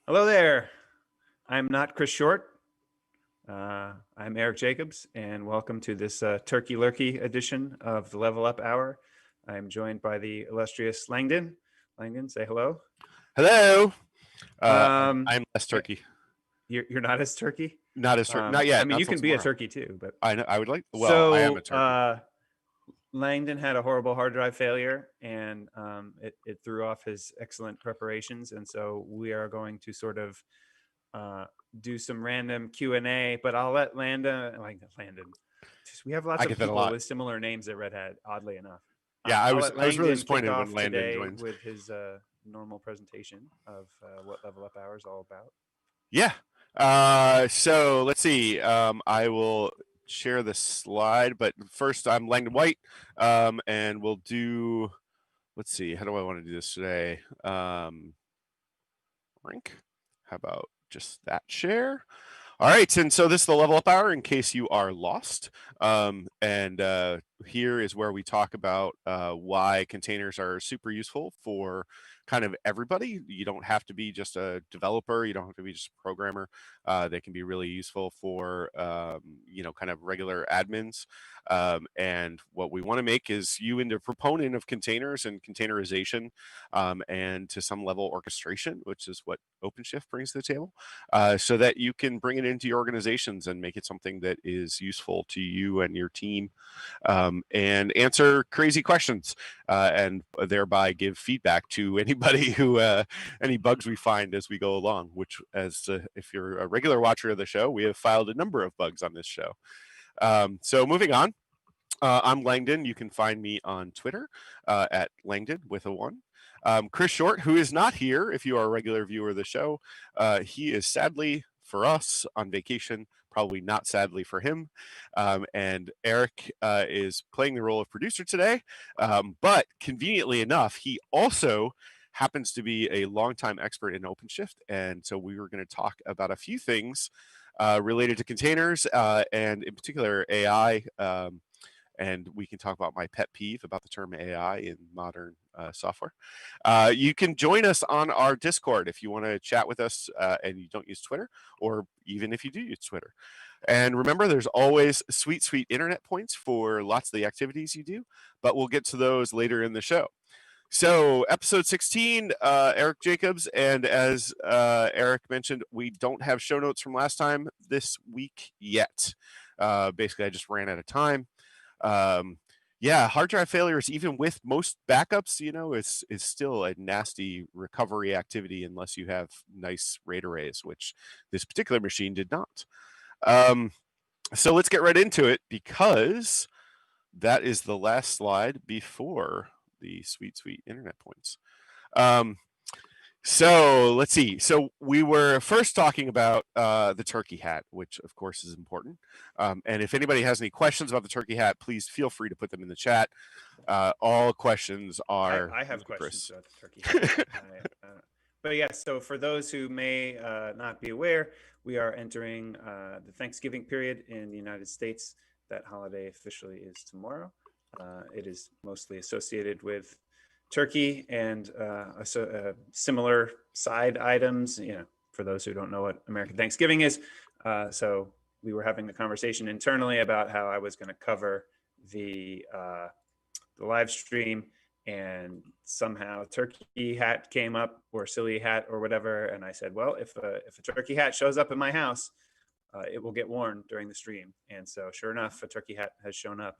Hello there. I'm not Chris Short. I'm Eric Jacobs, and welcome to this Turkey Lurkey edition of the Level Up Hour. I'm joined by the illustrious Langdon. Langdon, say hello. Hello. Um, I'm less turkey. you're not as turkey. Not as turkey. Not yet. I mean, Not you till can be a tomorrow. turkey too, but I know. I would like. Well, I am a so turkey. Langdon had a horrible hard drive failure, and it threw off his excellent preparations, and so we are going to sort of do some random Q&A, but I'll let Landon. We have lots I of get that a people lot. with similar names at Red Hat, oddly enough. Yeah, I'll was let really Langdon kick disappointed when off Landon today joined. with his normal presentation of what Level Up Hour is all about. Yeah. So let's see. I will share the slide, but first I'm Langdon White, and we'll do. Let's see. How do I want to do this today? Rank. How about just that share? All right, and so this is the Level Up Hour in case you are lost. And here is where we talk about why containers are super useful for kind of everybody. You don't have to be just a developer. You don't have to be just a programmer. They can be really useful for, kind of regular admins. And what we want to make is you into a proponent of containers and containerization, and to some level orchestration, which is what OpenShift brings to the table, so that you can bring it into your organizations and make it something that is useful to you and your team, and answer crazy questions, and thereby give feedback to anybody who any bugs we find as we go along. Which, as if you're a regular watcher of the show, we have filed a number of bugs on this show. So moving on. I'm Langdon. You can find me on Twitter at Langdon with a 1. Chris Short, who is not here, if you are a regular viewer of the show, he is sadly for us on vacation, probably not sadly for him. And Erik is playing the role of producer today, but conveniently enough, he also happens to be a longtime expert in OpenShift, and so we were going to talk about a few things related to containers, and in particular AI. And we can talk about my pet peeve about the term AI in modern software. You can join us on our Discord if you want to chat with us and you don't use Twitter, or even if you do use Twitter. And remember, there's always sweet, sweet internet points for lots of the activities you do, but we'll get to those later in the show. So, episode 16, Eric Jacobs, and as Eric mentioned, we don't have show notes from last time this week yet. Basically, I just ran out of time. Hard drive failures, even with most backups, is still a nasty recovery activity unless you have nice RAID arrays, which this particular machine did not. So let's get right into it, because that is the last slide before the sweet, sweet internet points. So let's see. So we were first talking about the turkey hat, which of course is important. And if anybody has any questions about the turkey hat, please feel free to put them in the chat. All questions are. I have questions about the turkey hat. But yes, so for those who may not be aware, we are entering the Thanksgiving period in the United States. That holiday officially is tomorrow. It is mostly associated with turkey and similar side items, for those who don't know what American Thanksgiving is. So we were having a conversation internally about how I was going to cover the live stream, and somehow turkey hat came up, or silly hat or whatever. And I said, well, if a turkey hat shows up in my house, it will get worn during the stream. And so sure enough, a turkey hat has shown up.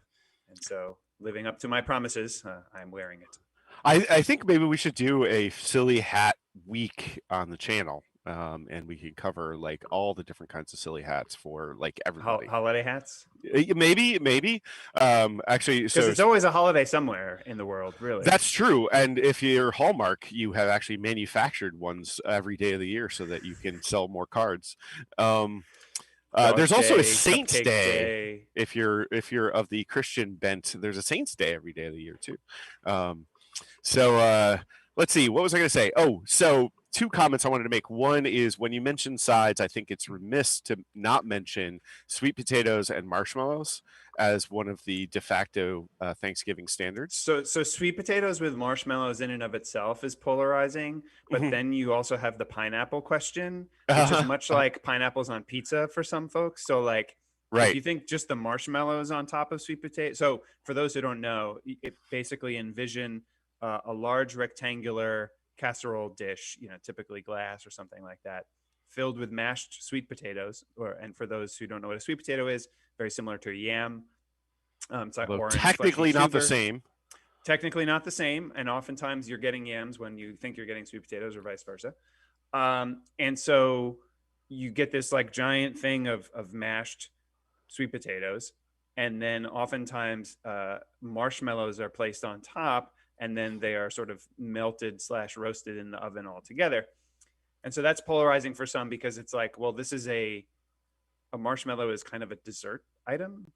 And so living up to my promises, I'm wearing it. I think maybe we should do a silly hat week on the channel, and we can cover like all the different kinds of silly hats for like everybody. Holiday hats? Maybe. Actually, because it's always a holiday somewhere in the world, really. That's true. And if you're Hallmark, you have actually manufactured ones every day of the year so that you can sell more cards. There's also a Saints Day. If you're of the Christian bent, there's a Saints Day every day of the year too. So let's see. What was I going to say? Oh, so two comments I wanted to make. One is when you mention sides, I think it's remiss to not mention sweet potatoes and marshmallows as one of the de facto Thanksgiving standards. So sweet potatoes with marshmallows in and of itself is polarizing, but then you also have the pineapple question, which is much like pineapples on pizza for some folks. So like, right. if you think just the marshmallows on top of sweet potato. So for those who don't know, it basically envision a large rectangular casserole dish, typically glass or something like that, filled with mashed sweet potatoes. And for those who don't know what a sweet potato is, very similar to a yam. It's like orange, technically not sugar. the same. Technically not the same, and oftentimes you're getting yams when you think you're getting sweet potatoes, or vice versa. And so you get this like giant thing of mashed sweet potatoes, and then oftentimes marshmallows are placed on top, and then they are sort of melted / roasted in the oven all together. And so that's polarizing for some, because it's like, well, this is a marshmallow is kind of a dessert item.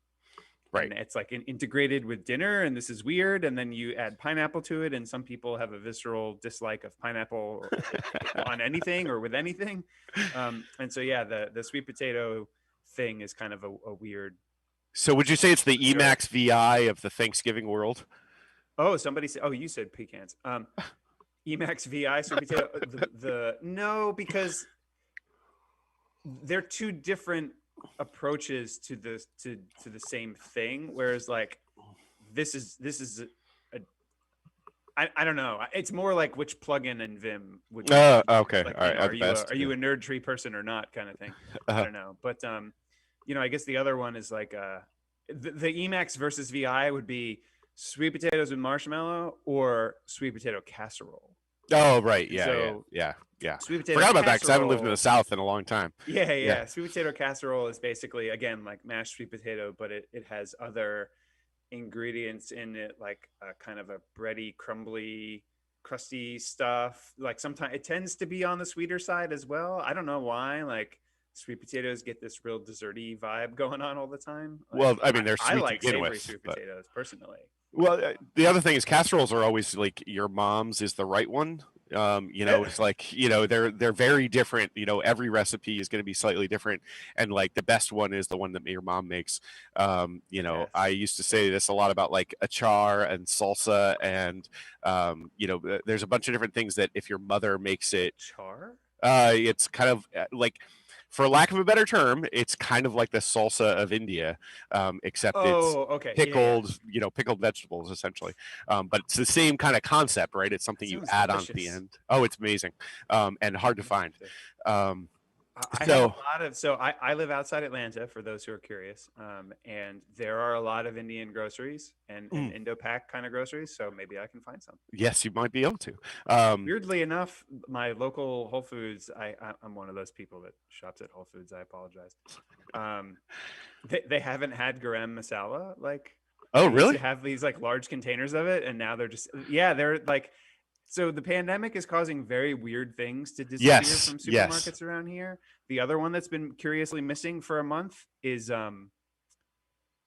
Right. And it's like integrated with dinner, and this is weird. And then you add pineapple to it, and some people have a visceral dislike of pineapple on anything or with anything. And so, yeah, the sweet potato thing is kind of a weird. So would you say it's the Emacs VI of the Thanksgiving world? Oh, somebody said, you said pecans. Emacs VI sweet potato. No, because they're two different approaches to the same thing, whereas like this is I don't know, it's more like which plugin in Vim would okay, like, all right, are you a nerd tree person or not, kind of thing. I don't know, but I guess the other one is like the Emacs versus VI would be sweet potatoes with marshmallow or sweet potato casserole. Oh, right. Yeah. So, yeah. Sweet potato Forgot about that, because I haven't lived in casserole- the South in a long time. Yeah. Sweet potato casserole is basically, again, like mashed sweet potato, but it has other ingredients in it, like kind of a bready, crumbly, crusty stuff. Like sometimes it tends to be on the sweeter side as well. I don't know why. Like sweet potatoes get this real desserty vibe going on all the time. Like, Well, I mean, they're sweet I like to begin savory with, sweet but- potatoes personally. Well, the other thing is casseroles are always like your mom's is the right one. It's like, they're very different. Every recipe is going to be slightly different, and like the best one is the one that your mom makes. Yes. I used to say this a lot about like achar and salsa, and there's a bunch of different things that if your mother makes it, Char? it's kind of like, for lack of a better term, it's kind of like the salsa of India, except it's okay. pickled, pickled vegetables essentially. But it's the same kind of concept, right? It's something you add on at the end. Oh, it's amazing, and hard to find. I have a lot of, I live outside Atlanta, for those who are curious, and there are a lot of Indian groceries and Indo-Pac kind of groceries, so maybe I can find some. Yes, you might be able to. Weirdly enough, my local Whole Foods, I'm one of those people that shops at Whole Foods, I apologize. They haven't had garam masala, like, oh really? They have these like large containers of it, and now they're just, they're like, so the pandemic is causing very weird things to disappear from supermarkets around here. The other one that's been curiously missing for a month is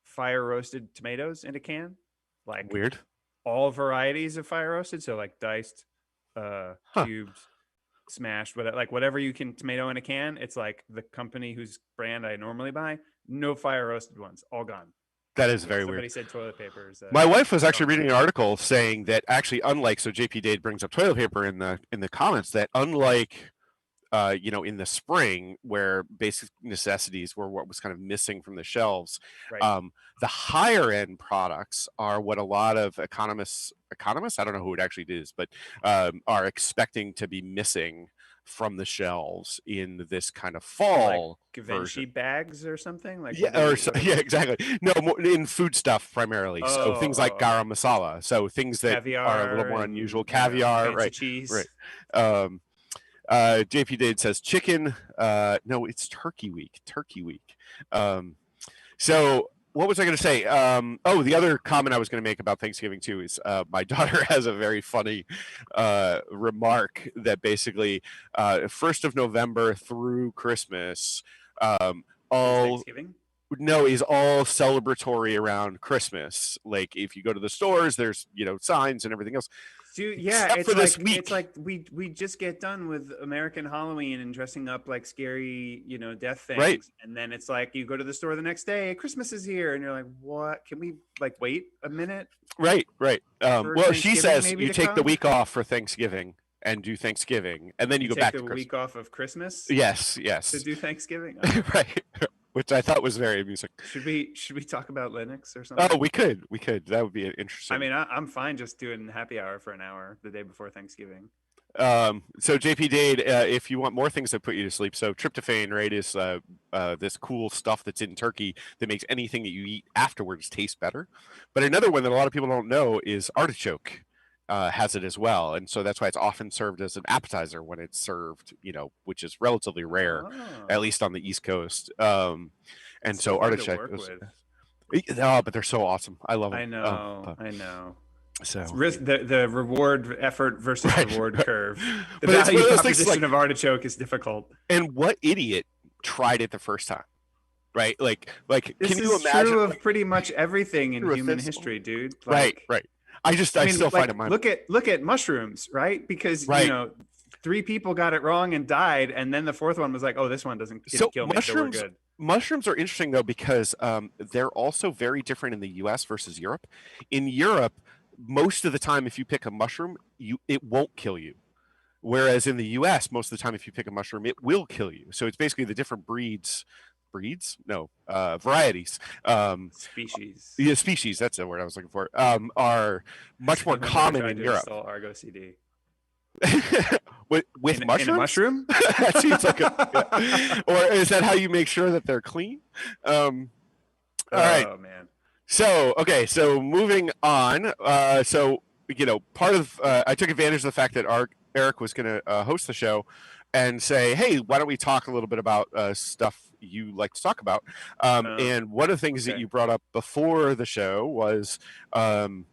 fire roasted tomatoes in a can. Like weird. All varieties of fire roasted, so like diced, cubed, smashed, whatever you can tomato in a can. It's like the company whose brand I normally buy, no fire roasted ones, all gone. That is very Somebody weird. said toilet paper. My wife was actually reading an article saying that actually, unlike, so JP Dade brings up toilet paper in the comments, that unlike, in the spring where basic necessities were what was kind of missing from the shelves, right. The higher end products are what a lot of economists, I don't know who it actually is, but are expecting to be missing from the shelves in this kind of fall Givenchy bags or something, like exactly. No, more in food stuff primarily. So things like garam masala. So things that caviar are a little more unusual. Caviar, right? Cheese. Right. JP Dade says chicken. No, it's Turkey Week. So what was I going to say? The other comment I was going to make about Thanksgiving too is my daughter has a very funny remark that basically 1st of November through Christmas, Thanksgiving? No, is all celebratory around Christmas. Like if you go to the stores, there's signs and everything else. Dude, yeah, Except for this week. it's like we just get done with American Halloween and dressing up like scary, death things, Right. and then it's like you go to the store the next day, Christmas is here, and you're like, what? Can we like wait a minute? Right. Well, she says maybe you to take the come? week off for Thanksgiving and do Thanksgiving, and then you go take back the to Christmas. week off of Christmas Yes. to do Thanksgiving. Right. Which I thought was very amusing. Should we talk about Linux or something? Oh, we could. That would be interesting. I mean, I'm fine just doing happy hour for an hour the day before Thanksgiving. So JP Dade, if you want more things that put you to sleep, so tryptophan, right, is this cool stuff that's in turkey that makes anything that you eat afterwards taste better. But another one that a lot of people don't know is artichoke. Has it as well, and so that's why it's often served as an appetizer when it's served, which is relatively rare, at least on the East Coast. And so artichoke. But they're so awesome. I love them. I know. So the reward effort versus reward curve. The value proposition of artichoke is difficult. And what idiot tried it the first time? Right? Like this can you imagine? True of pretty much everything in human history, dude. Right. I still find it mind. Look at mushrooms, right? Because 3 people got it wrong and died, and then the 4th one was like, "Oh, this one didn't kill me, so we're good." Mushrooms are interesting though because they're also very different in the U.S. versus Europe. In Europe, most of the time, if you pick a mushroom, it won't kill you. Whereas in the U.S., most of the time, if you pick a mushroom, it will kill you. So it's basically the different varieties. Species. Yeah, species. That's the word I was looking for. Are much more common in Europe. Argo CD. with mushrooms? In a mushroom? That seems like or is that how you make sure that they're clean? All right. Oh man. So moving on. Part of I took advantage of the fact that Erik was going to host the show and say, hey, why don't we talk a little bit about stuff you like to talk about? And one of the things that you brought up before the show was, kind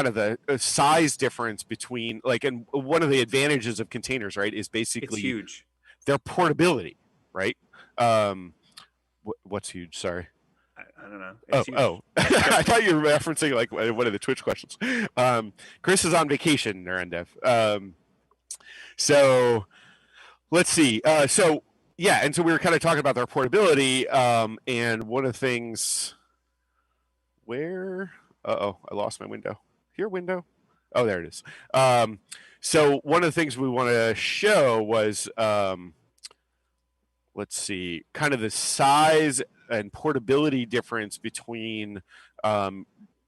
of the size difference between and one of the advantages of containers, right, is basically it's huge. Their portability, right? What's huge? Sorry. I don't know. I thought you were referencing like one of the Twitch questions. Chris is on vacation, Narendev. So let's see. And so we were kind of talking about their portability. And one of the things where, I lost my window. Here, window. Oh, there it is. So one of the things we want to show was, let's see, kind of the size and portability difference between, kind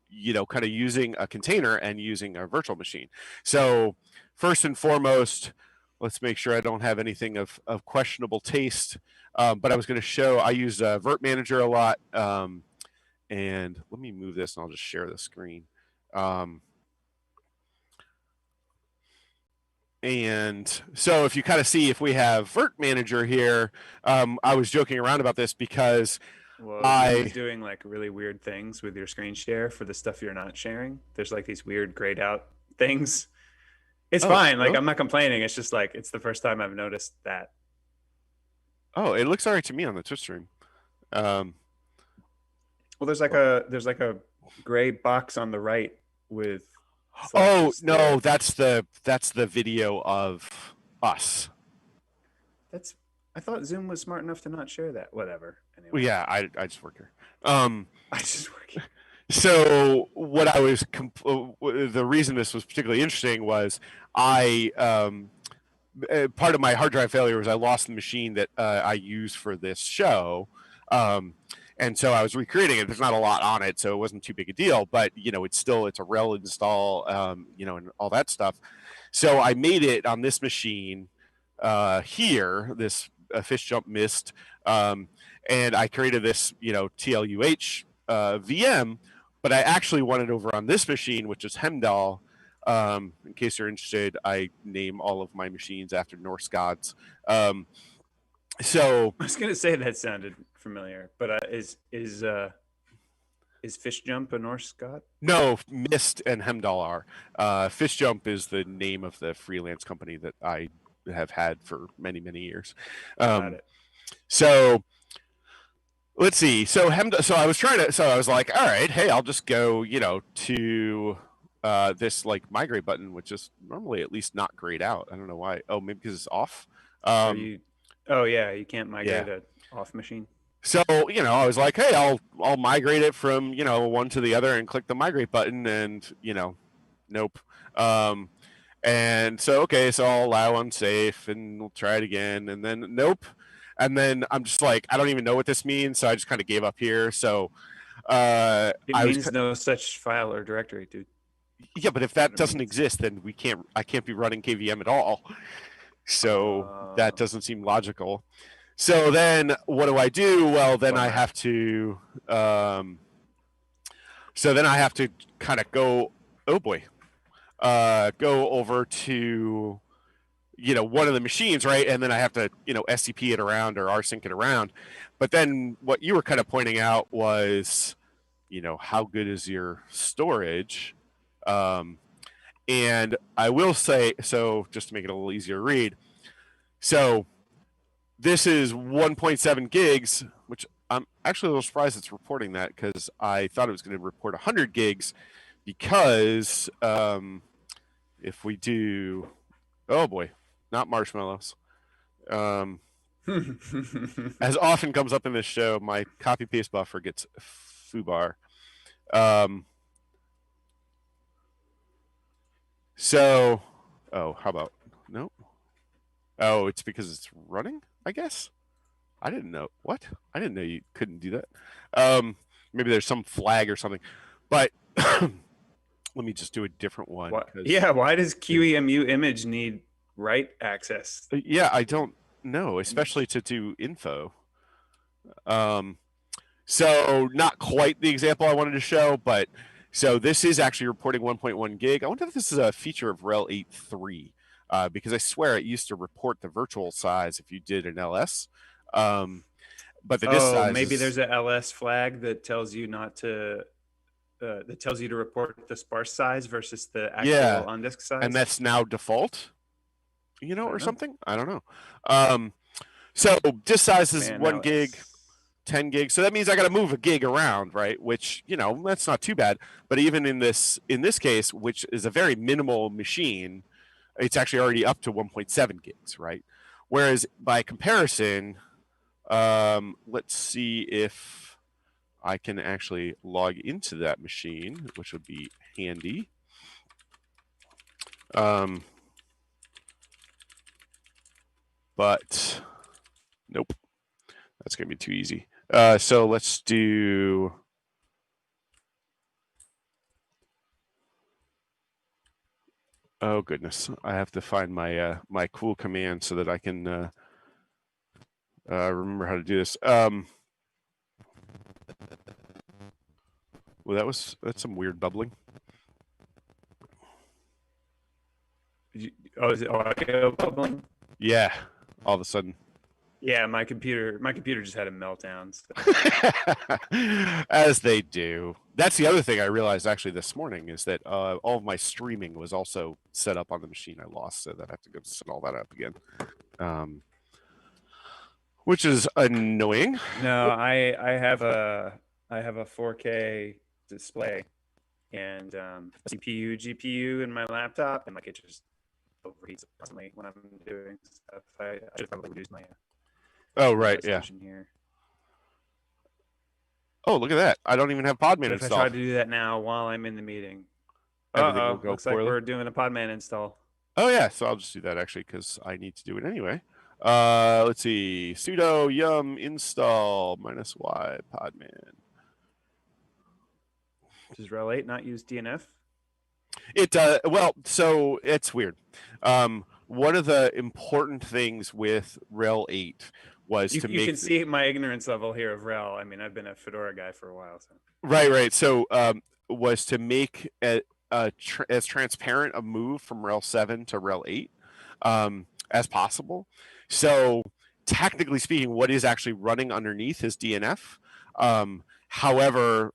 of using a container and using a virtual machine. So first and foremost, let's make sure I don't have anything of questionable taste. But I was going to show, I use Vert Manager a lot. And let me move this and I'll just share the screen. And so if you kind of see, if we have Vert Manager here, I was joking around about this because I was doing like really weird things with your screen share for the stuff you're not sharing. There's like these weird grayed out things. It's fine. Like, I'm not complaining. It's just like, it's the first time I've noticed that. Oh, it looks all right to me on the Twitch stream. Well, there's like a gray box on the right with. Oh no, that's the video of us. I thought Zoom was smart enough to not share that. Whatever. Anyway. Well, yeah, I just work here. I just work here. So what I was the reason this was particularly interesting was part of my hard drive failure was I lost the machine that I use for this show. And so I was recreating it. There's not a lot on it, so it wasn't too big a deal. But it's a RHEL install, and all that stuff. So I made it on this machine here, this Fish Jump Mist, and I created this, TLUH VM. But I actually want it over on this machine, which is Hemdall. In case you're interested, I name all of my machines after Norse gods. So I was gonna say that sounded familiar, but is Fish Jump a Norse god? No, Mist and Hemdall are. Fish Jump is the name of the freelance company that I have had for many, many years. Got it. So let's see. So I was like, all right, hey, I'll just go, to this like migrate button, which is normally at least not grayed out. I don't know why. Oh, maybe because it's off. Are you? Oh yeah, you can't migrate Yeah. a off machine. So, I was like, hey, I'll migrate it from, one to the other and click the migrate button, and, nope. And so, okay, so I'll allow unsafe and we'll try it again, and then nope. And then I'm just like, I don't even know what this means, so I just kind of gave up here. So It I was, means no such file or directory, dude. yeah, but if that doesn't exist, then I can't be running KVM at all. So that doesn't seem logical. So then what do? Well, then I have to, kind of go, oh boy, go over to, one of the machines, right? And then I have to, SCP it around or rsync it around. But then what you were kind of pointing out was, how good is your storage? And I will say, so just to make it a little easier to read, so this is 1.7 gigs, which I'm actually a little surprised it's reporting that, because I thought it was going to report 100 gigs, because if we do, oh boy, not marshmallows. As often comes up in this show, my copy paste buffer gets foobar. So, how about, no? Oh, it's because it's running, I guess? I didn't know. What? I didn't know you couldn't do that. Maybe there's some flag or something. But let me just do a different one. Yeah, why does QEMU image need write access? Yeah, I don't know, especially to do info. So not quite the example I wanted to show, but so this is actually reporting 1.1 gig. I wonder if this is a feature of RHEL 8.3, because I swear it used to report the virtual size if you did an LS. But the disk size maybe there's a LS flag that tells you not to that tells you to report the sparse size versus the actual on disk size, and that's now default, or something. I don't know. So disk size is 1 gig, 10 gigs. So that means I got to move a gig around, right? Which, that's not too bad. But even in this case, which is a very minimal machine, it's actually already up to 1.7 gigs, right? Whereas by comparison, let's see if I can actually log into that machine, which would be handy. But nope, that's gonna be too easy. So let's do. Oh goodness, I have to find my my cool command so that I can remember how to do this. Well, that's some weird bubbling. Is it audio bubbling? Yeah, all of a sudden. Yeah, my computer just had a meltdown. So. As they do. That's the other thing I realized actually this morning, is that all of my streaming was also set up on the machine I lost, so that I have to go set all that up again, which is annoying. No, I have a 4K display and CPU, GPU in my laptop, and it just overheats constantly when I'm doing stuff. I should probably reduce my. Oh right, yeah. Here. Oh, look at that! I don't even have PodMan installed. If I try to do that now while I'm in the meeting, looks like we're doing a PodMan install. Oh yeah, so I'll just do that actually, because I need to do it anyway. Let's see, sudo yum install -y PodMan. Does RHEL 8 not use DNF? It well, so it's weird. One of the important things with RHEL 8 was to make. You can see my ignorance level here of RHEL. I mean, I've been a Fedora guy for a while. So. Right. So was to make as transparent a move from RHEL 7 to RHEL 8 as possible. So technically speaking, what is actually running underneath is DNF. However,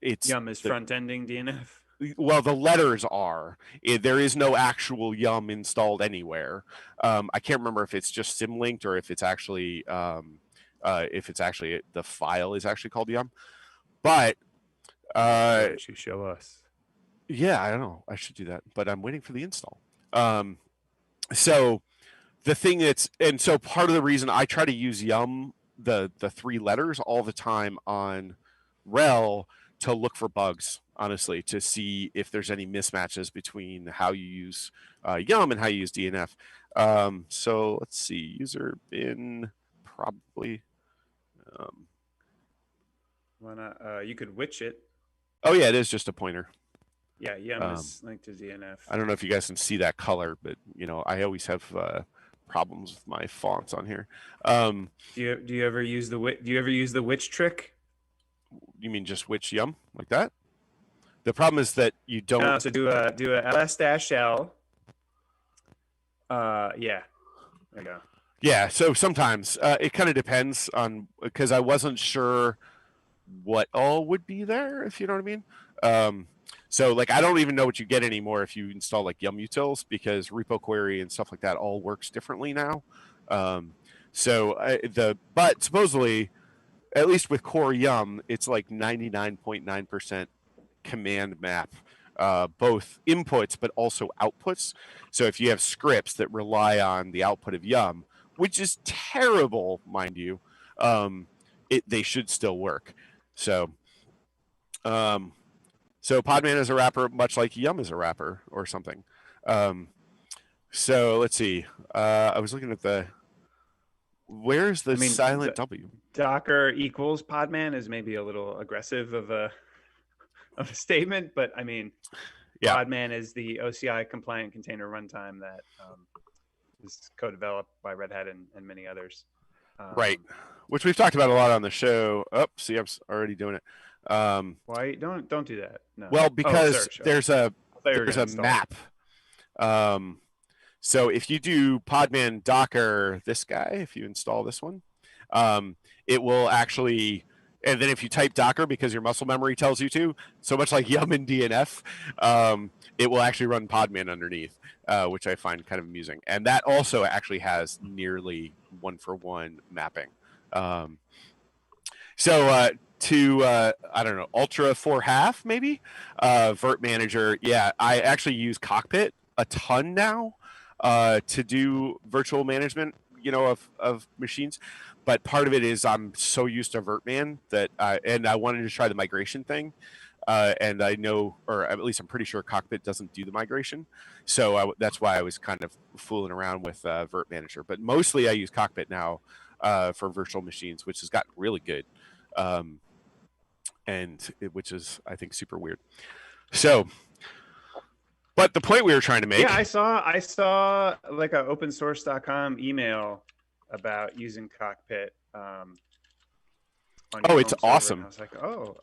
it's Yum is front-ending DNF. Well, the letters are. There is no actual yum installed anywhere. I can't remember if it's just symlinked or if it's actually the file is actually called yum. But why don't you show us? Yeah, I don't know. I should do that, but I'm waiting for the install. So the thing so part of the reason I try to use yum, the 3 letters all the time on RHEL to look for bugs, honestly, to see if there's any mismatches between how you use yum and how you use DNF. So let's see, user bin probably. Why not? You could witch it. Oh yeah, it is just a pointer. Yeah, yum is linked to DNF. I don't know if you guys can see that color, but I always have problems with my fonts on here. Do you ever use the witch trick? You mean just witch yum like that? The problem is that you don't. No, so do a ls-l. Yeah, there you go. Yeah, so sometimes it kind of depends on, because I wasn't sure what all would be there, if you know what I mean. So like I don't even know what you get anymore if you install like yum utils, because repo query and stuff like that all works differently now. But supposedly, at least with core yum, it's like 99.9% command map, both inputs but also outputs. So if you have scripts that rely on the output of yum, which is terrible, mind you, they should still work. So PodMan is a wrapper, much like yum is a wrapper or something. So let's see. I was looking at where's the silent W? Docker equals PodMan is maybe a little aggressive of a statement, but I mean, yeah. PodMan is the OCI compliant container runtime that is co-developed by Red Hat and many others. Right, which we've talked about a lot on the show. Oh, see, I'm already doing it. Why don't do that? No. Well, because there's a map. So if you do podman docker this guy, if you install this one, it will actually, and then if you type docker because your muscle memory tells you to, so much like yum and DNF, it will actually run podman underneath, which I find kind of amusing. And that also actually has nearly 1-for-1 mapping. To I don't know, Ultra 4.5 maybe, Vert Manager. Yeah, I actually use Cockpit a ton now to do virtual management, of machines. But part of it is I'm so used to Vertman that and I wanted to try the migration thing. And I know, or at least I'm pretty sure Cockpit doesn't do the migration. So that's why I was kind of fooling around with Vert Manager. But mostly I use Cockpit now for virtual machines, which has gotten really good. Which is, I think, super weird. So, but the point we were trying to make. Yeah, I saw like a opensource.com email about using Cockpit. It's awesome. I was like,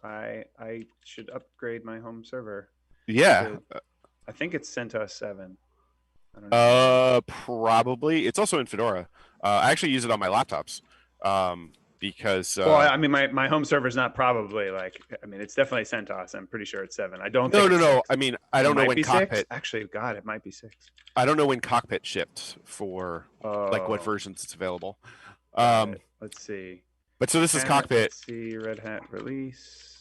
I should upgrade my home server. Yeah. I think it's CentOS 7. I don't know. Probably. It's also in Fedora. I actually use it on my laptops. Because I mean, my home server is not probably it's definitely CentOS. I'm pretty sure it's 7. I don't. No. I mean, I don't know when Cockpit. 6? Actually, God, it might be 6. I don't know when Cockpit shipped for what versions it's available. Let's see. But so this is Cockpit. Let's see, Red Hat release.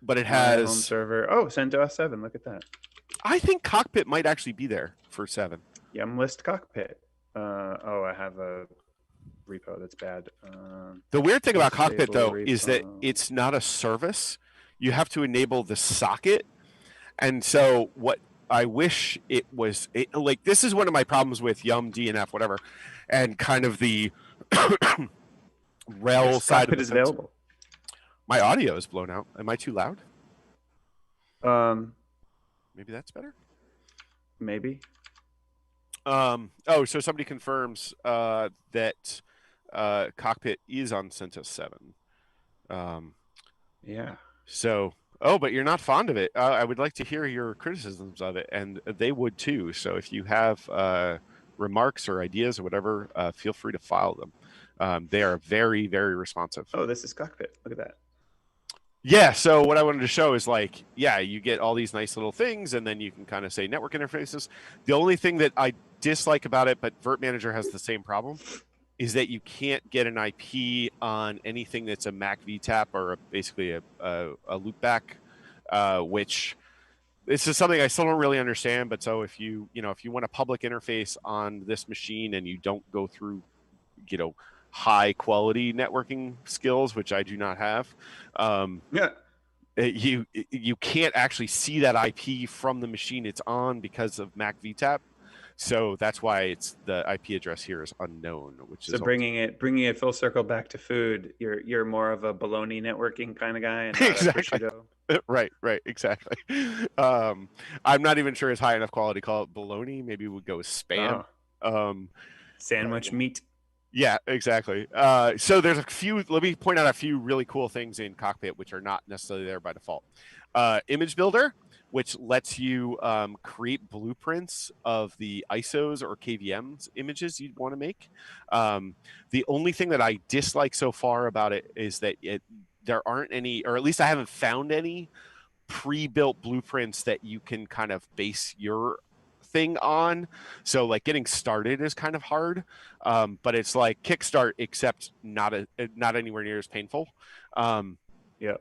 But it has home server. Oh, CentOS 7. Look at that. I think Cockpit might actually be there for 7. Yum list Cockpit. I have a repo that's bad. The weird thing about Cockpit though is that it's not a service. You have to enable the socket, and so what I wish it was like, this is one of my problems with yum, DNF, whatever, and kind of the RHEL side of it is available. My audio is blown out. Am I too loud? Maybe that's better. Maybe. So somebody confirms that Cockpit is on CentOS 7. Yeah. So, but you're not fond of it. I would like to hear your criticisms of it, and they would too. So if you have remarks or ideas or whatever, feel free to file them. They are very, very responsive. Oh, this is Cockpit. Look at that. Yeah, so what I wanted to show is you get all these nice little things, and then you can kind of say network interfaces. The only thing that I dislike about it, but Vert Manager has the same problem, is that you can't get an IP on anything that's a Mac VTAP or basically a loopback, which this is something I still don't really understand. But so if you want a public interface on this machine and you don't go through, high quality networking skills, which I do not have, Yeah. you can't actually see that IP from the machine it's on because of Mac VTAP. So that's why the IP address here is unknown, which So is bringing it full circle back to food, you're more of a bologna networking kind of guy and not exactly. a prosciutto. Right, exactly. I'm not even sure it's high enough quality. Call it bologna. Maybe we'd go with spam. Sandwich meat. Yeah, exactly. So there's let me point out a few really cool things in Cockpit, which are not necessarily there by default. Imagebuilder, which lets you create blueprints of the ISOs or KVMs images you'd want to make. The only thing that I dislike so far about it is that there aren't any, or at least I haven't found any pre-built blueprints that you can kind of base your thing on. So like getting started is kind of hard, but it's like Kickstart, except not anywhere near as painful. Yeah.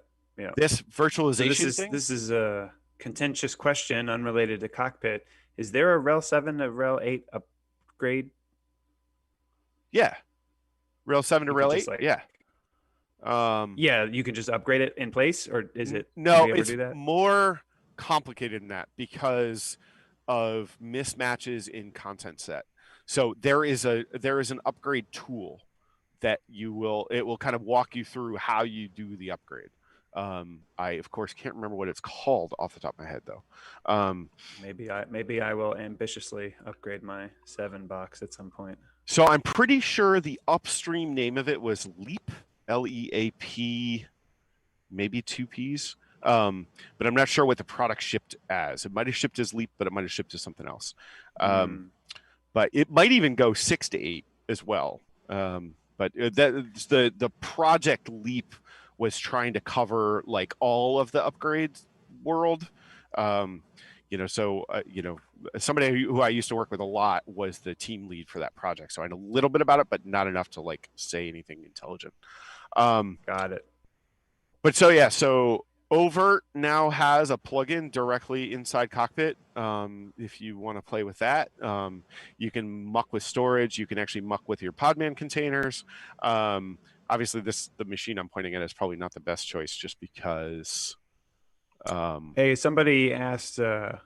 This virtualization So thing. This is a contentious question unrelated to Cockpit. Is there a RHEL 7 to RHEL 8 upgrade? Yeah, RHEL 7 to RHEL 8. Yeah. Yeah, you can just upgrade it in place, or is it? No, do we ever it's do that? more complicated than that because of mismatches in content set. So there is an upgrade tool that it will kind of walk you through how you do the upgrade. I of course can't remember what it's called off the top of my head though. Maybe I will ambitiously upgrade my 7 box at some point. So I'm pretty sure the upstream name of it was Leap, LEAP, maybe 2 P's. But I'm not sure what the product shipped as. It might have shipped as Leap, but it might have shipped as something else. But it might even go 6 to 8 as well. But the project Leap was trying to cover like all of the upgrades world. Somebody who I used to work with a lot was the team lead for that project. So I know a little bit about it, but not enough to like say anything intelligent. Got it. But so Overt now has a plugin directly inside Cockpit. If you want to play with that, you can muck with storage. You can actually muck with your PodMan containers. Obviously, the machine I'm pointing at is probably not the best choice, just because. Hey, somebody asked about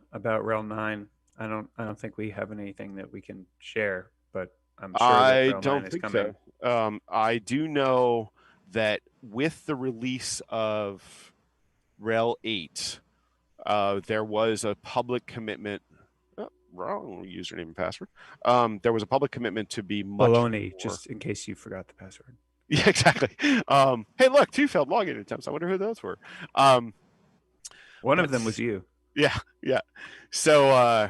RHEL 9. I don't think we have anything that we can share, but I'm sure that RHEL 9 is coming. So. I do know that with the release of RHEL 8, there was a public commitment. Oh, wrong username and password. There was a public commitment to be much Baloney, more... just in case you forgot the password. Yeah, exactly. Hey, look, 2 failed login attempts. I wonder who those were. One of them was you. Yeah. So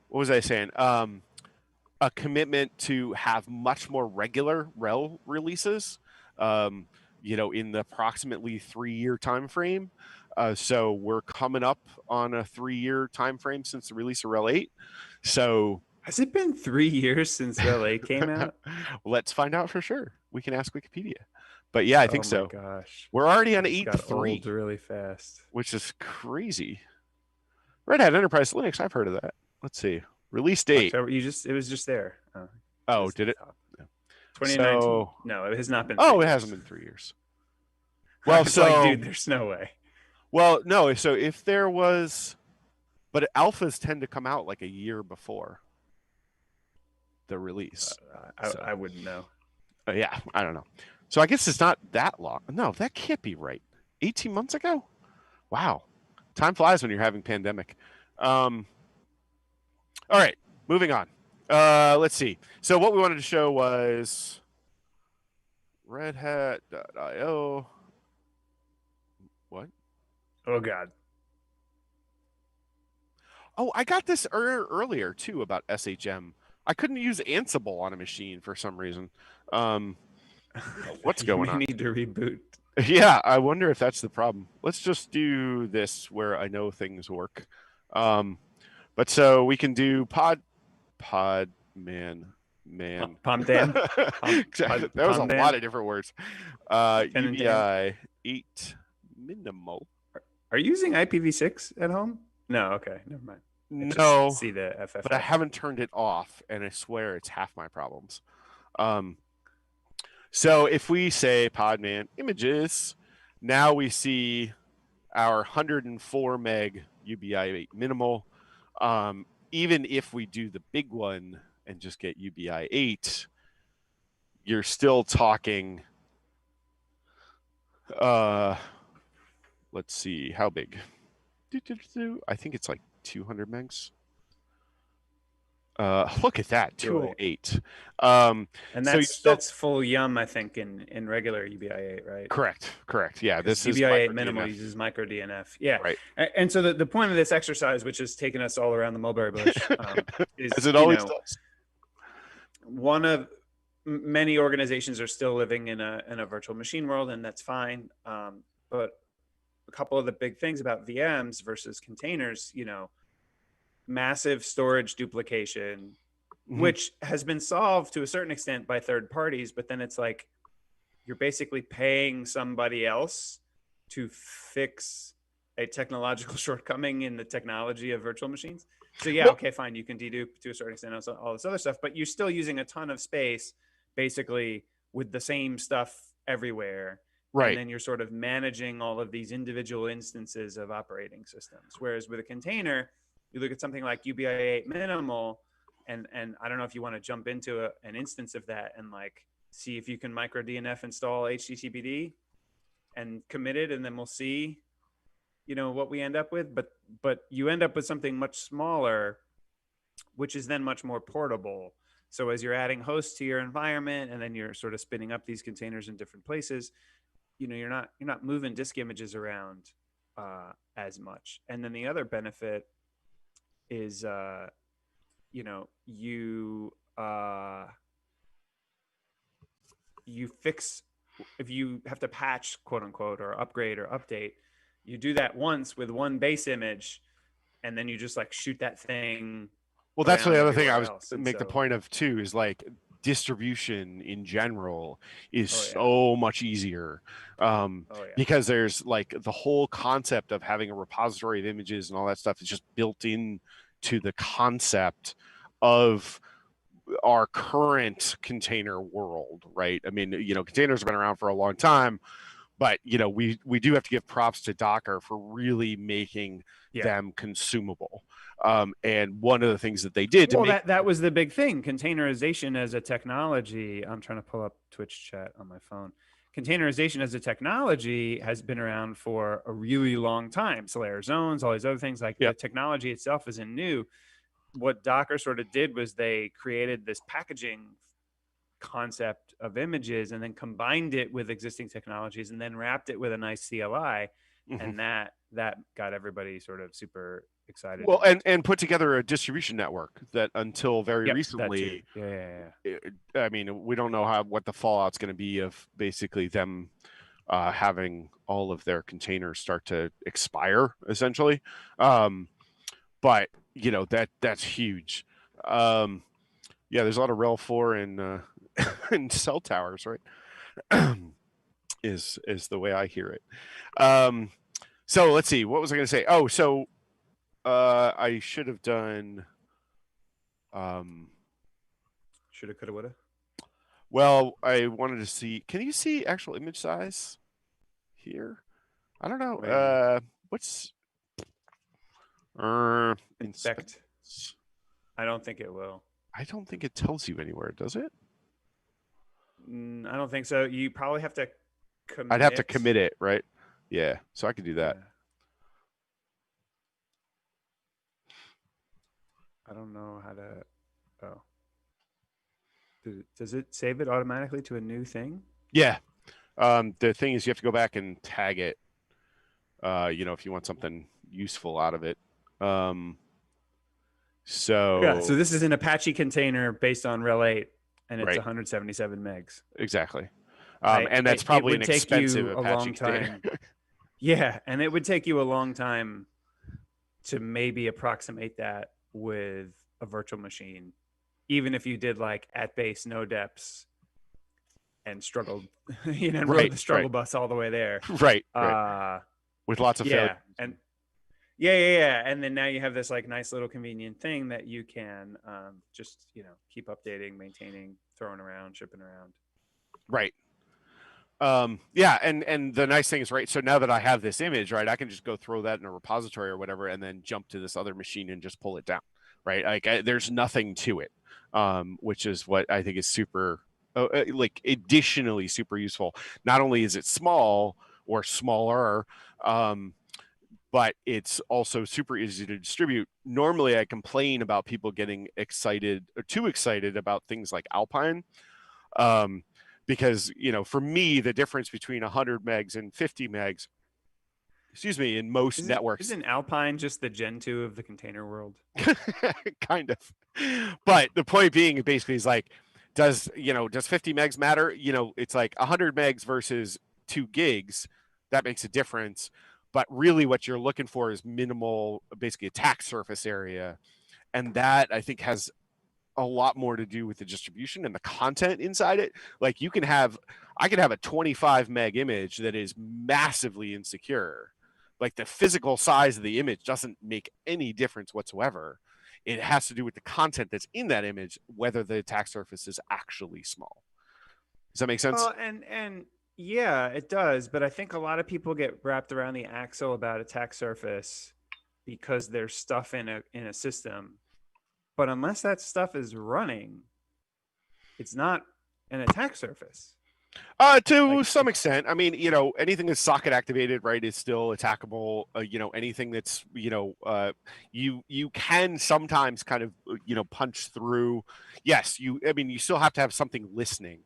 what was I saying? A commitment to have much more regular RHEL releases, in the approximately 3-year time frame. So we're coming up on a 3-year time frame since the release of RHEL 8. So has it been 3 years since RHEL 8 came out? Let's find out for sure. We can ask Wikipedia. But yeah, I think so. Oh my gosh. We're already on 8.3. Got old really fast. Which is crazy. Red Hat Enterprise Linux, I've heard of that. Let's see. Release date. October, it was just there. Did it? Yeah. 2019. So, no, it has not been. It hasn't been 3 years. Well, it's like, dude, there's no way. Well, no. So if there was, but alphas tend to come out like a year before the release. I wouldn't know. Yeah, I don't know. So I guess it's not that long. No, that can't be right. 18 months ago? Wow. Time flies when you're having pandemic. All right, moving on. Let's see. So what we wanted to show was Red Hat.io. What? Oh, God. Oh, I got this earlier, too, about SHM. I couldn't use Ansible on a machine for some reason. What's going on? You need to reboot. Yeah, I wonder if that's the problem. Let's just do this where I know things work. But so we can do PodMan. PodMan. Exactly. That was a lot of different words. UBI 8 minimal. Are you using IPv6 at home? No, okay, never mind. I just No, see the FFF. but I haven't turned it off, and I swear it's half my problems. So if we say PodMan images, now we see our 104 meg UBI8 minimal. Even if we do the big one and just get UBI8, you're still talking, let's see, how big? I think it's like 200 megs. Look at that, 208. And so that's full yum, I think, in regular UBI8, right? Correct. Yeah, this is UBI8 micro minimal DNF. uses micro DNF. Yeah, Right. And so the point of this exercise, which has taken us all around the mulberry bush, is as it always does. One of many organizations are still living in a virtual machine world, and that's fine. But a couple of the big things about VMs versus containers, massive storage duplication, which has been solved to a certain extent by third parties, but then it's like you're basically paying somebody else to fix a technological shortcoming in the technology of virtual machines. So yeah, okay, fine, you can dedupe to a certain extent all this other stuff, but you're still using a ton of space basically with the same stuff everywhere. Right. And then you're sort of managing all of these individual instances of operating systems. Whereas with a container, you look at something like UBI8 minimal, and I don't know if you want to jump into an instance of that and like see if you can micro DNF install HTTPD and commit it, and then we'll see, what we end up with. But you end up with something much smaller, which is then much more portable. So as you're adding hosts to your environment, and then you're sort of spinning up these containers in different places, you're not moving disk images around as much. And then the other benefit is you fix, if you have to patch, quote unquote, or upgrade or update, you do that once with one base image, and then you just like shoot that thing. Well, that's the other thing I was make the point of too, is like distribution in general is so much easier, because there's like the whole concept of having a repository of images and all that stuff is just built in to the concept of our current container world, right? I mean, containers have been around for a long time, but we do have to give props to Docker for really making them consumable. And one of the things that they did that was the big thing, containerization as a technology. I'm trying to pull up Twitch chat on my phone. Containerization as a technology has been around for a really long time. Slayer zones, all these other things, like the technology itself isn't new. What Docker sort of did was they created this packaging concept of images and then combined it with existing technologies and then wrapped it with a nice CLI. And that got everybody sort of super excited. Well, and put together a distribution network that until very recently, I mean, we don't know what the fallout's going to be of basically them having all of their containers start to expire, essentially. But that's huge. There's a lot of RHEL 4 in cell towers, right? is the way I hear it. So let's see, what was I going to say? Oh, so I should have done shoulda, coulda, woulda. Well, I wanted to see, can you see actual image size here? I don't know. What's inspect? I don't think it will. I don't think it tells you anywhere, does it? I don't think so. You probably have to commit. I'd have to commit it, right? Yeah, so I could do that. I don't know how to. Does it save it automatically to a new thing? Yeah. The thing is, you have to go back and tag it. If you want something useful out of it. So this is an Apache container based on RHEL 8, and it's 177 megs. Exactly. And that's probably an expensive Apache container. Yeah, and it would take you a long time to maybe approximate that with a virtual machine, even if you did like at base no depths and struggled, rode the struggle bus all the way there. Right. With lots of failure. Yeah. And then now you have this like nice little convenient thing that you can just, keep updating, maintaining, throwing around, shipping around. Right. Yeah, and the nice thing is, right, so now that I have this image, right, I can just go throw that in a repository or whatever and then jump to this other machine and just pull it down, right? Like there's nothing to it, which is what I think is super like additionally super useful. Not only is it small or smaller, but it's also super easy to distribute. Normally I complain about people getting excited or too excited about things like Alpine, um, because for me the difference between 100 megs and 50 megs, excuse me, in most networks, Isn't Alpine just the Gen 2 of the container world? kind of. But the point being basically is like, does 50 megs matter? It's like 100 megs versus 2 gigs. That makes a difference. But really what you're looking for is minimal, basically attack surface area. And that I think has a lot more to do with the distribution and the content inside it. Like I can have a 25 meg image that is massively insecure. Like the physical size of the image doesn't make any difference whatsoever. It has to do with the content that's in that image, whether the attack surface is actually small. Does that make sense? Well, and yeah, it does. But I think a lot of people get wrapped around the axle about attack surface because there's stuff in a system. But unless that stuff is running, it's not an attack surface. To Like some extent. I mean, anything that's socket activated, right, is still attackable. Anything that's, you can sometimes kind of, punch through. Yes, I mean, you still have to have something listening.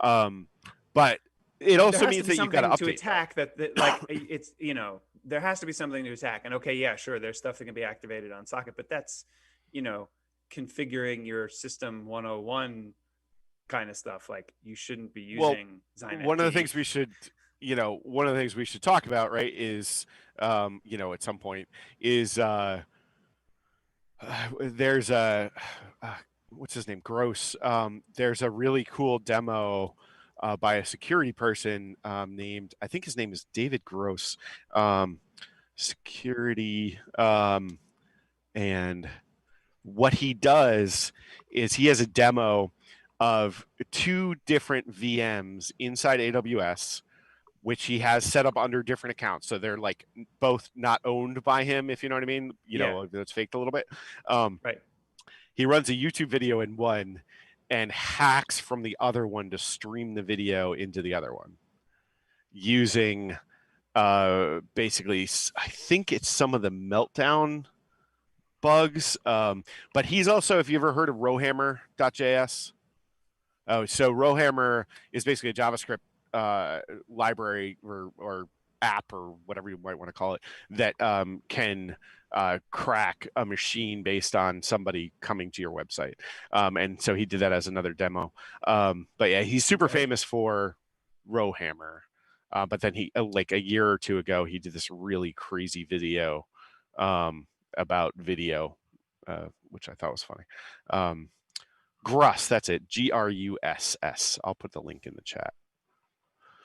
But it there also has to means be that you've got to something to update attack that like it's there has to be something to attack. And okay, yeah, sure, there's stuff that can be activated on socket, but that's configuring your system 101 kind of stuff. Like you shouldn't be Well, using Zynet one of the key. things we should, one of the things we should talk about, right, is, at some point, is there's a what's his name, Gross. There's a really cool demo by a security person named, I think his name is David Gross, security, and what he does is he has a demo of 2 different VMs inside AWS, which he has set up under different accounts. So they're like both not owned by him, if you know what I mean. That's faked a little bit. Right. He runs a YouTube video in one and hacks from the other one to stream the video into the other one using basically, I think it's some of the meltdown bugs. But he's also, if you ever heard of rowhammer.js. Oh, so Rowhammer is basically a JavaScript library or app or whatever you might want to call it that can crack a machine based on somebody coming to your website. And so he did that as another demo. But yeah, he's super famous for Rowhammer. But then he, like a year or two ago, he did this really crazy video about video, which I thought was funny. Gruss, that's it. Gruss. I'll put the link in the chat.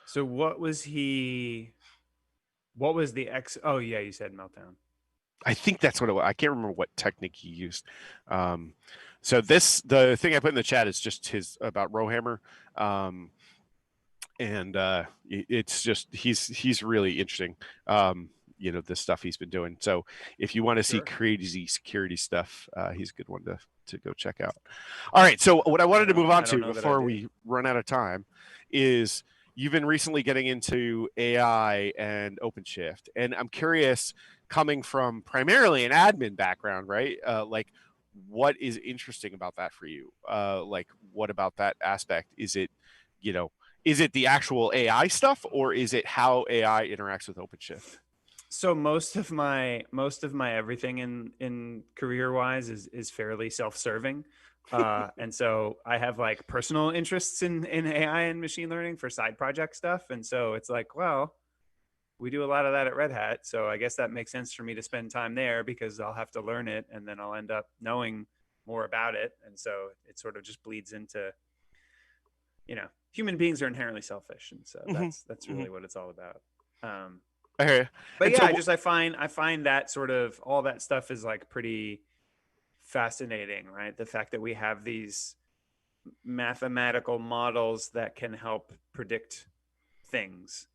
So what was the oh yeah, you said meltdown. I think that's what it was. I can't remember what technique he used. So the thing I put in the chat is just his about Rowhammer. And it's just he's really interesting. The stuff he's been doing. So if you want to see crazy security stuff, he's a good one to go check out. All right. So what I wanted to move on to before we run out of time is you've been recently getting into AI and OpenShift, and I'm curious, coming from primarily an admin background, right? Like, what is interesting about that for you? Like, what about that aspect? Is it, is it the actual AI stuff, or is it how AI interacts with OpenShift? So most of my everything in career wise is fairly self-serving. And so I have like personal interests in AI and machine learning for side project stuff. And so it's like, well, we do a lot of that at Red Hat. So I guess that makes sense for me to spend time there because I'll have to learn it and then I'll end up knowing more about it. And so it sort of just bleeds into, human beings are inherently selfish. And so that's really what it's all about. I hear you. But And yeah, so I find that sort of all that stuff is like pretty fascinating, right? The fact that we have these mathematical models that can help predict things.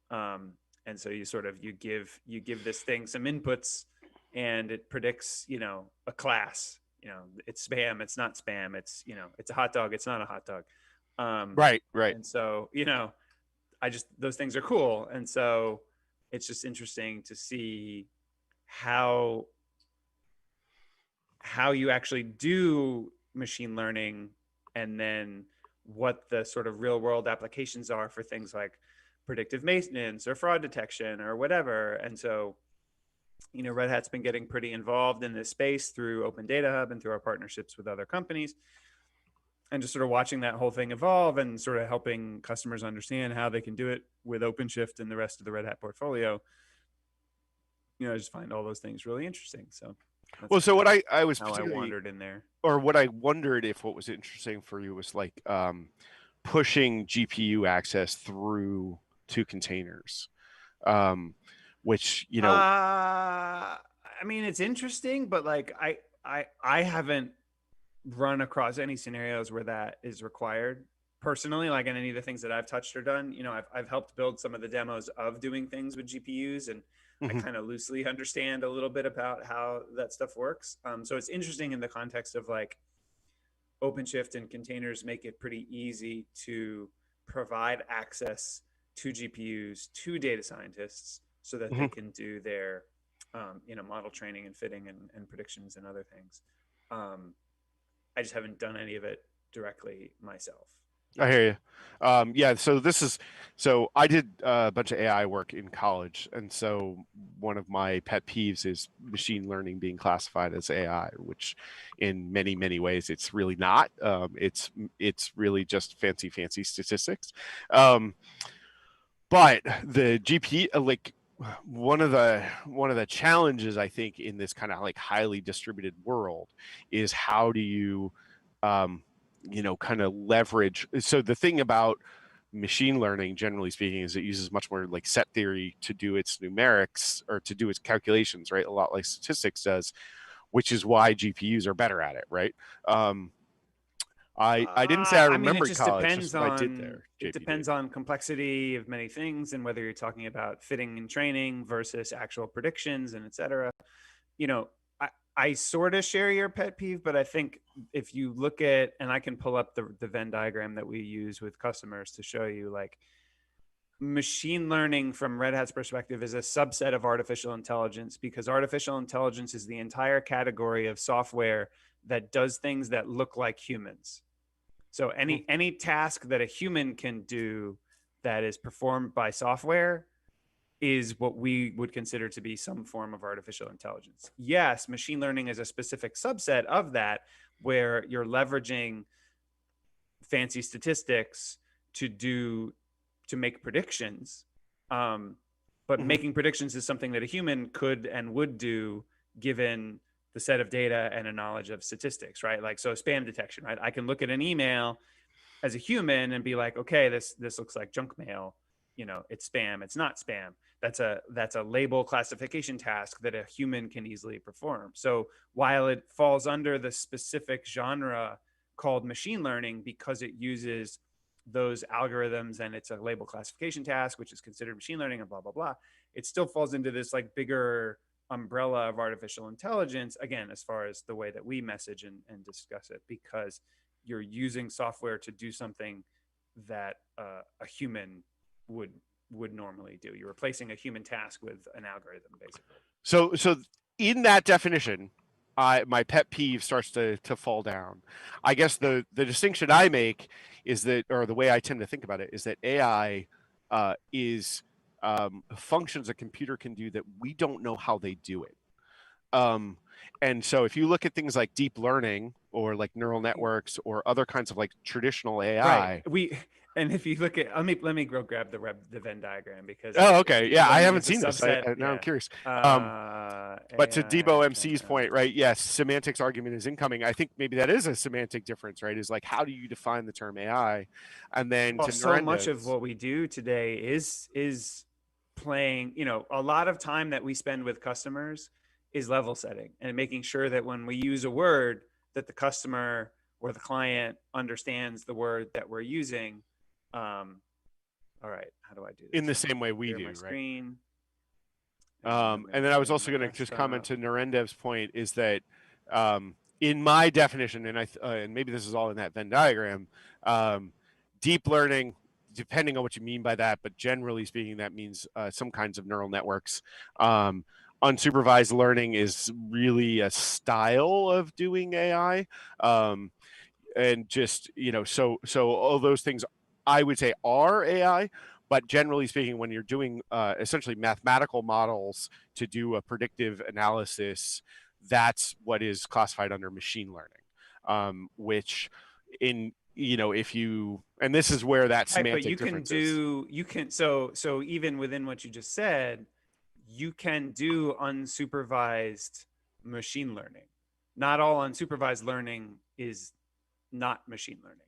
And so you give this thing some inputs and it predicts, a class. It's spam, it's not spam, it's a hot dog, it's not a hot dog. right, right. And so, those things are cool. And so it's just interesting to see how you actually do machine learning, and then what the sort of real world applications are for things like predictive maintenance or fraud detection or whatever. And so, Red Hat's been getting pretty involved in this space through Open Data Hub and through our partnerships with other companies, and just sort of watching that whole thing evolve and sort of helping customers understand how they can do it with OpenShift and the rest of the Red Hat portfolio. I just find all those things really interesting. So Well, so what I was how I wandered in there. or what I wondered if what was interesting for you was like pushing GPU access through to containers, which I mean, it's interesting, but like I haven't run across any scenarios where that is required personally. Like in any of the things that I've touched or done, I've helped build some of the demos of doing things with GPUs, and I kind of loosely understand a little bit about how that stuff works. So it's interesting in the context of like OpenShift and containers make it pretty easy to provide access to GPUs to data scientists so that they can do their, model training and fitting and predictions and other things. I just haven't done any of it directly myself. I hear you. Yeah, so I did a bunch of AI work in college, and so one of my pet peeves is machine learning being classified as AI, which in many, many ways it's really not. It's really just fancy statistics. But the GP, like one of the challenges I think in this kind of like highly distributed world is how do you kind of leverage. So the thing about machine learning, generally speaking, is it uses much more like set theory to do its numerics or to do its calculations, right? A lot like statistics does, which is why GPUs are better at it, right? I didn't say I remembered college, just what I did there. It depends on complexity of many things, and whether you're talking about fitting and training versus actual predictions and et cetera. I sort of share your pet peeve, but I think if you look at, and I can pull up the Venn diagram that we use with customers to show you, like, machine learning from Red Hat's perspective is a subset of artificial intelligence, because artificial intelligence is the entire category of software that does things that look like humans. So any task that a human can do that is performed by software is what we would consider to be some form of artificial intelligence. Yes, machine learning is a specific subset of that, where you're leveraging fancy statistics to make predictions. But making predictions is something that a human could and would do given the set of data and a knowledge of statistics, right? Like, so spam detection, right? I can look at an email as a human and be like, okay, this looks like junk mail. It's spam, it's not spam. That's a label classification task that a human can easily perform. So while it falls under the specific genre called machine learning, because it uses those algorithms and it's a label classification task, which is considered machine learning and blah, blah, blah, it still falls into this like bigger umbrella of artificial intelligence, again, as far as the way that we message and discuss it, because you're using software to do something that a human would normally do. You're replacing a human task with an algorithm, basically. So in that definition, my pet peeve starts to fall down. I guess the distinction I make is that, or the way I tend to think about it, is that AI is functions a computer can do that we don't know how they do it. And so if you look at things like deep learning or like neural networks or other kinds of like traditional AI, right. And if you look at, let me go grab the Venn diagram, because okay, yeah, I haven't seen this. Now I'm curious. But to AI, Debo MC's point, right? Yes, semantics argument is incoming. I think maybe that is a semantic difference, right? Is like, how do you define the term AI? And then so much of what we do today is playing, a lot of time that we spend with customers is level setting and making sure that when we use a word that the customer or the client understands the word that we're using. All right, how do I do this? In the same way we Share do, my right? screen. And then I was also going to just comment to Narendev's point is that in my definition, and and maybe this is all in that Venn diagram, deep learning, depending on what you mean by that, but generally speaking, that means some kinds of neural networks. Unsupervised learning is really a style of doing AI. And just, so all those things I would say are AI, but generally speaking, when you're doing essentially mathematical models to do a predictive analysis, that's what is classified under machine learning, which if you, and this is where that semantic difference is. You can, so even within what you just said, you can do unsupervised machine learning. Not all unsupervised learning is not machine learning.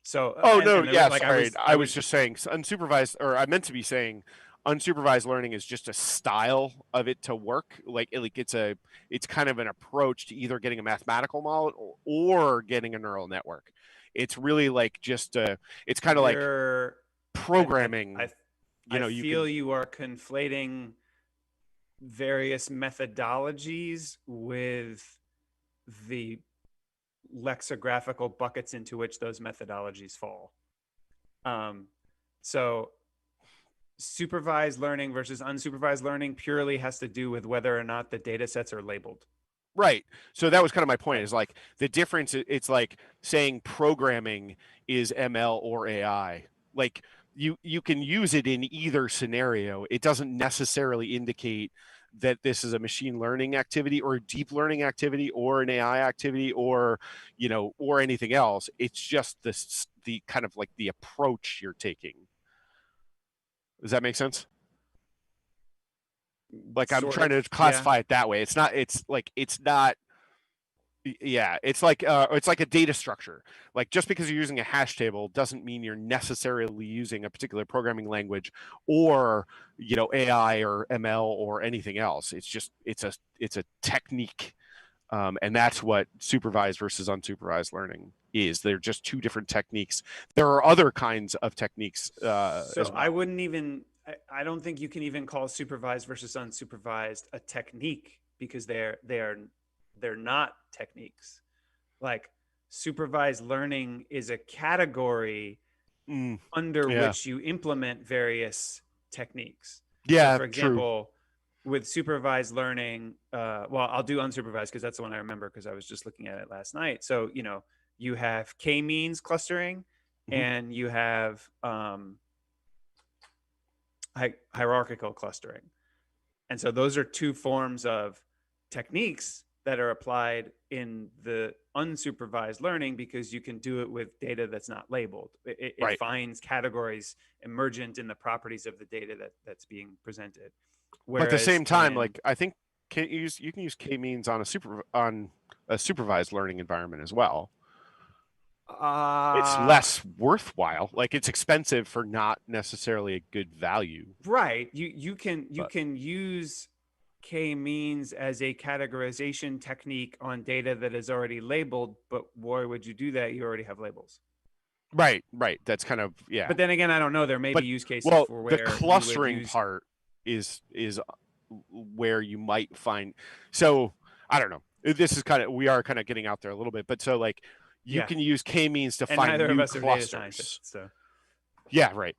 So, sorry. I was just saying unsupervised, or I meant to be saying unsupervised learning is just a style of it to work. It's kind of an approach to either getting a mathematical model or getting a neural network. It's really it's kind of like programming. You are conflating various methodologies with the lexicographical buckets into which those methodologies fall. So supervised learning versus unsupervised learning purely has to do with whether or not the data sets are labeled. Right. So that was kind of my point, is like the difference. It's like saying programming is ML or AI. Like you can use it in either scenario. It doesn't necessarily indicate that this is a machine learning activity or a deep learning activity or an AI activity or anything else. It's just the kind of like the approach you're taking. Does that make sense? Like I'm trying to classify it that way. It's not it's like a data structure. Like just because you're using a hash table doesn't mean you're necessarily using a particular programming language or AI or ML or anything else. It's just it's a technique, and that's what supervised versus unsupervised learning is. They're just two different techniques. There are other kinds of techniques as well. I don't think you can even call supervised versus unsupervised a technique, because they're not techniques. Like supervised learning is a category under which you implement various techniques. Yeah. So for example, with supervised learning, I'll do unsupervised because that's the one I remember because I was just looking at it last night. So, you have k-means clustering and you have hierarchical clustering. And so those are two forms of techniques that are applied in the unsupervised learning because you can do it with data that's not labeled. It finds categories emergent in the properties of the data that's being presented. But at the same time, I think you can use k-means on a supervised learning environment as well. It's less worthwhile. Like it's expensive for not necessarily a good value. Right. You can use k-means as a categorization technique on data that is already labeled, but why would you do that? You already have labels. Right. That's kind of But then again, I don't know. There may be use cases for where the clustering part is where you might find. So I don't know. This is we are kind of getting out there a little bit, but so you can use k-means to find new clusters. So. Yeah, right.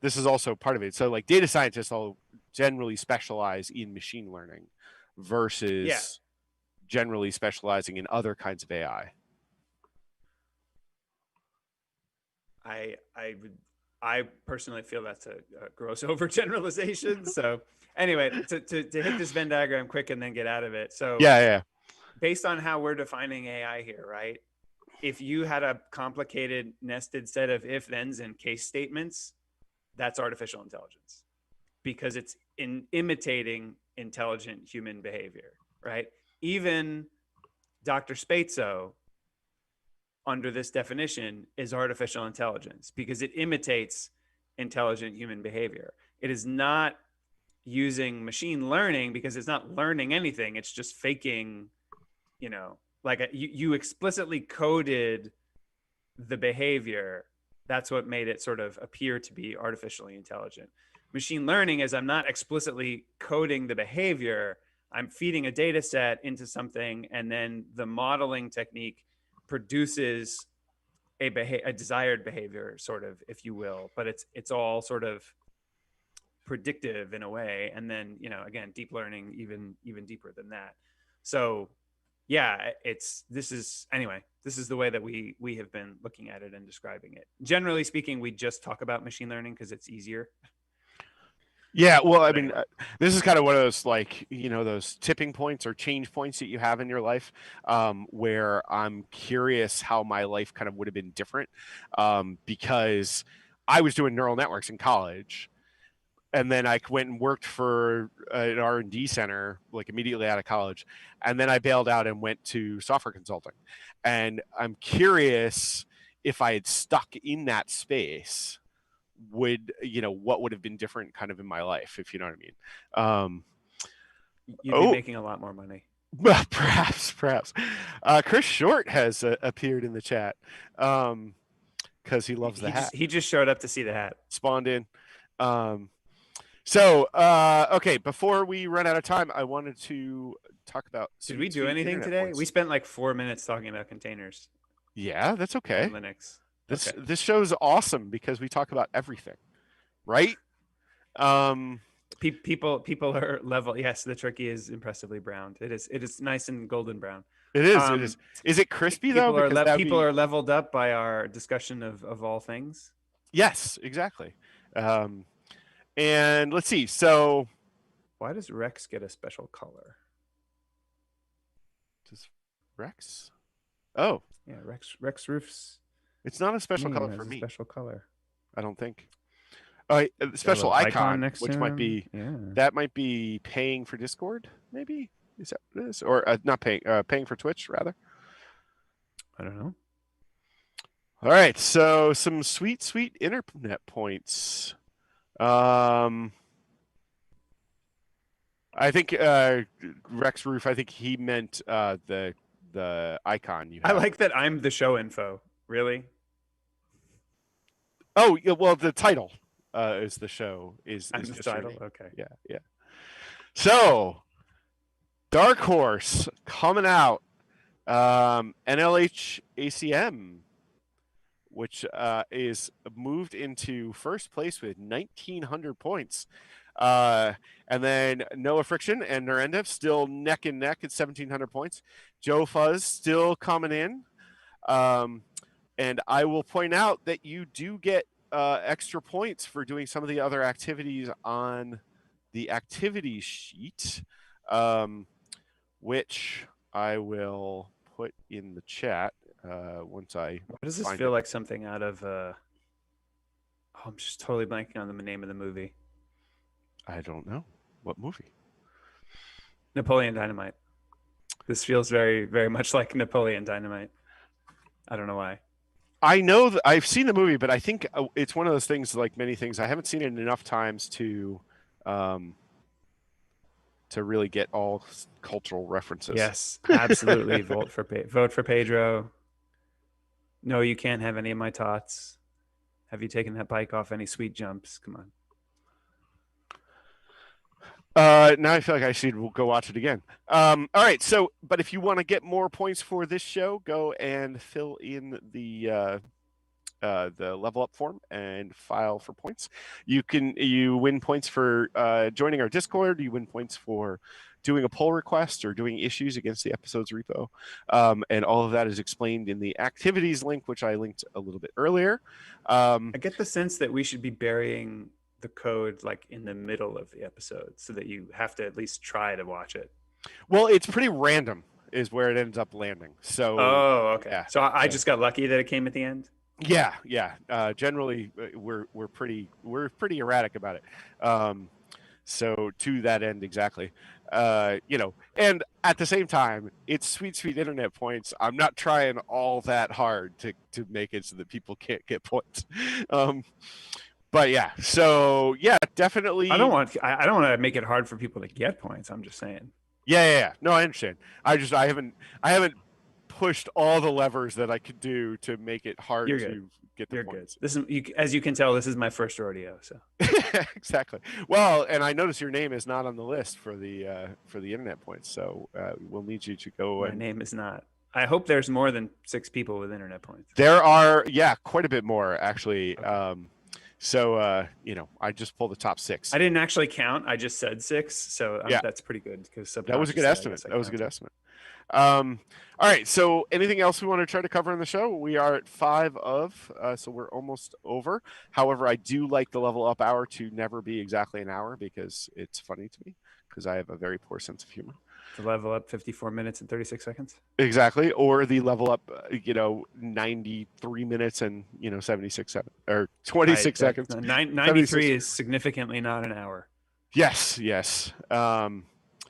This is also part of it. So data scientists all generally specialize in machine learning versus generally specializing in other kinds of AI. I personally feel that's a gross overgeneralization. So anyway, to hit this Venn diagram quick and then get out of it. So based on how we're defining AI here, right? If you had a complicated nested set of if-thens and case statements, that's artificial intelligence because it's imitating intelligent human behavior, right? Even Dr. Spezzo, under this definition, is artificial intelligence because it imitates intelligent human behavior. It is not using machine learning because it's not learning anything. It's just faking, like you explicitly coded the behavior. That's what made it sort of appear to be artificially intelligent. Machine learning is I'm not explicitly coding the behavior. I'm feeding a data set into something, and then the modeling technique produces a desired behavior, sort of, if you will. But it's all sort of predictive in a way, and then again, deep learning even deeper than that. So yeah, this is the way that we have been looking at it and describing it. Generally speaking, we just talk about machine learning because it's easier. Yeah, well, I mean, this is kind of one of those, like, those tipping points or change points that you have in your life, where I'm curious how my life kind of would have been different, because I was doing neural networks in college, and then I went and worked for an R&D center, like, immediately out of college, and then I bailed out and went to software consulting. And I'm curious if I had stuck in that space, what would have been different kind of in my life, if you know what I mean. You'd be making a lot more money. Perhaps. Chris Short has appeared in the chat because he loves the hat. He just showed up to see the hat. Spawned in. So okay, before we run out of time, I wanted to talk about. Did we do anything today? Points. We spent like 4 minutes talking about containers. Yeah, that's okay. On Linux. This show's awesome because we talk about everything, right? People are level. Yes, the turkey is impressively browned. It is nice and golden brown. It is. Is it crispy though? People are leveled up by our discussion of all things. Yes, exactly. And let's see. So, why does Rex get a special color? Does Rex? Oh, yeah, Rex Roof's. It's not a special color for me. Special color. I don't think. Special icon next which might be that might be paying for Discord, maybe. Is that what it is? Or not paying for Twitch rather. I don't know. All right, so some sweet internet points. I think Rex Roof, I think he meant the icon you have. I like that I'm the show info. Really? Oh, yeah, well, the title is the show. Is the title? Okay. Yeah. So, Dark Horse coming out. NLH ACM, which is moved into first place with 1,900 points. And then Noah Friction and Narendev still neck and neck at 1,700 points. Joe Fuzz still coming in. And I will point out that you do get extra points for doing some of the other activities on the activity sheet, which I will put in the chat once I. What does this feel like? Something out of? I'm just totally blanking on the name of the movie. I don't know what movie. Napoleon Dynamite. This feels very, very much like Napoleon Dynamite. I don't know why. I know that I've seen the movie, but I think it's one of those things, like many things, I haven't seen it enough times to really get all cultural references. Yes, absolutely. Vote for Pedro. No, you can't have any of my tots. Have you taken that bike off any sweet jumps? Come on. Now I feel like I should go watch it again. All right. So, but if you want to get more points for this show, go and fill in the level up form and file for points. You win points for joining our Discord. You win points for doing a pull request or doing issues against the episode's repo. And all of that is explained in the activities link, which I linked a little bit earlier. I get the sense that we should be burying the code like in the middle of the episode so that you have to at least try to watch it. Well, it's pretty random is where it ends up landing. So okay. Yeah. So I just got lucky that it came at the end. Yeah. Generally we're pretty erratic about it. So to that end, exactly. And at the same time, it's sweet internet points. I'm not trying all that hard to make it so that people can't get points. But yeah, so yeah, definitely. I don't want to make it hard for people to get points. I'm just saying. Yeah. No, I understand. I haven't pushed all the levers that I could do to make it hard You're good. to get the You're good. points. This is as you can tell, this is my first rodeo. So exactly. Well, and I notice your name is not on the list for the internet points, so we'll need you to go. My name is not. I hope there's more than 6 people with internet points. There are, yeah, quite a bit more actually. Okay. So I just pulled the top 6. I didn't actually count. I just said 6, so yeah, that's pretty good because that was a good estimate. That was a good estimate. All right. So anything else we want to try to cover in the show? We are at 5 of, so we're almost over. However, I do like the level up hour to never be exactly an hour because it's funny to me because I have a very poor sense of humor. The level up 54 minutes and 36 seconds. Exactly. Or the level up, 93 minutes and, 76 seconds or 26 seconds. 93 is significantly not an hour. Yes. That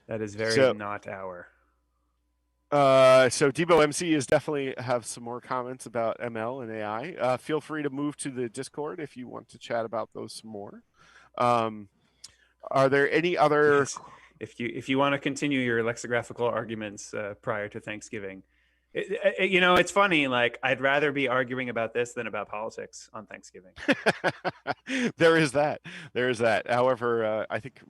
is very not hour. So Debo MC is definitely have some more comments about ML and AI. Feel free to move to the Discord if you want to chat about those some more. Are there any other? Yes. If you want to continue your lexicographical arguments prior to Thanksgiving, it's funny. Like I'd rather be arguing about this than about politics on Thanksgiving. There is that. However, I think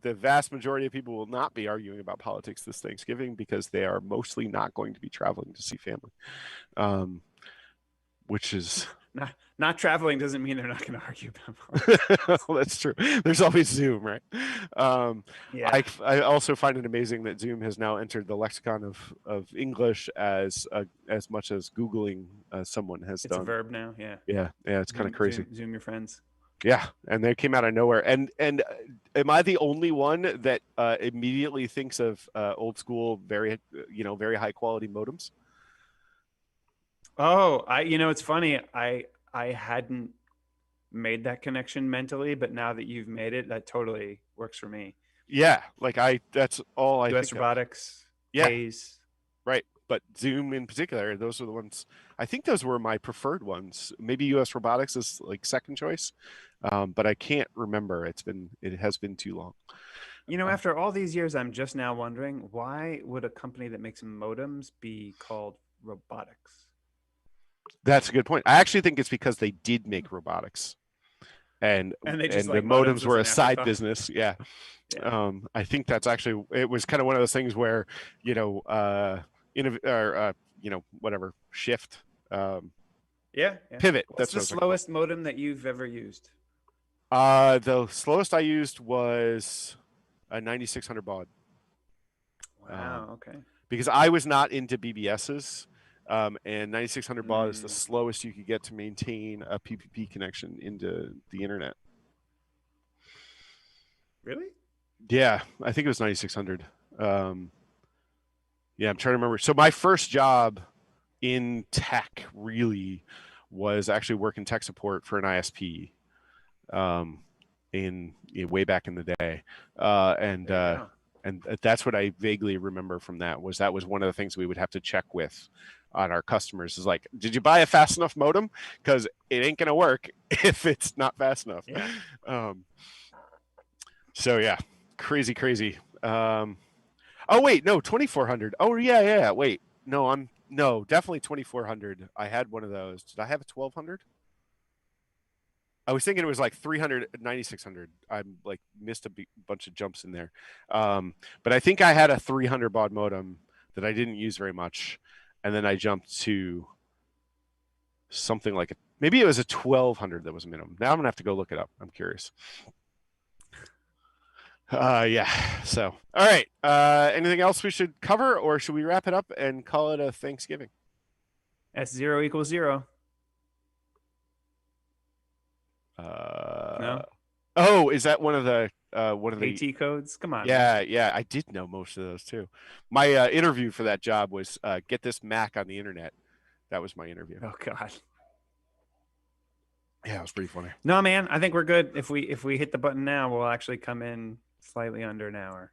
the vast majority of people will not be arguing about politics this Thanksgiving because they are mostly not going to be traveling to see family, which is not traveling doesn't mean they're not going to argue about well, that's true. There's always Zoom, right? Yeah. I also find it amazing that Zoom has now entered the lexicon of English as much as Googling someone has done. It's a verb now. Yeah. It's kind of crazy. Zoom your friends. Yeah, and they came out of nowhere. And am I the only one that immediately thinks of old school, very high quality modems? Oh, it's funny. I hadn't made that connection mentally, but now that you've made it, that totally works for me. Yeah, that's all I US think Robotics, yeah. Hayes. Right. But Zoom in particular, those are the ones, I think those were my preferred ones. Maybe US Robotics is like second choice, but I can't remember. It has been too long. After all these years, I'm just now wondering, why would a company that makes modems be called robotics? That's a good point. I actually think it's because they did make robotics. And the modems were a side business. Yeah. I think that's actually, it was kind of one of those things where, whatever, shift. Pivot. What's the slowest modem that you've ever used? The slowest I used was a 9600 baud. Wow. Okay. Because I was not into BBSs. And 9600 baud is the slowest you could get to maintain a PPP connection into the internet. Really? Yeah, I think it was 9600. Yeah, I'm trying to remember. So my first job in tech really was actually working tech support for an ISP, way back in the day, and that's what I vaguely remember from that was one of the things we would have to check with on our customers is like, did you buy a fast enough modem? Because it ain't gonna work if it's not fast enough. Yeah. So yeah, crazy. Oh wait, no, 2400. Oh yeah. Wait, no, definitely 2400. I had one of those. Did I have a 1200? I was thinking it was like 300, 9600. I missed a bunch of jumps in there. But I think I had a 300 baud modem that I didn't use very much. And then I jumped to something like maybe it was a 1200 that was a minimum. Now I'm gonna have to go look it up. I'm curious. Yeah. So, all right. Anything else we should cover, or should we wrap it up and call it a Thanksgiving? S0 equals 0. No. Oh, is that one of the AT codes? Come on. Yeah. I did know most of those too. My interview for that job was get this Mac on the internet. That was my interview. Oh God. Yeah, it was pretty funny. No, man, I think we're good. If we hit the button now, we'll actually come in slightly under an hour.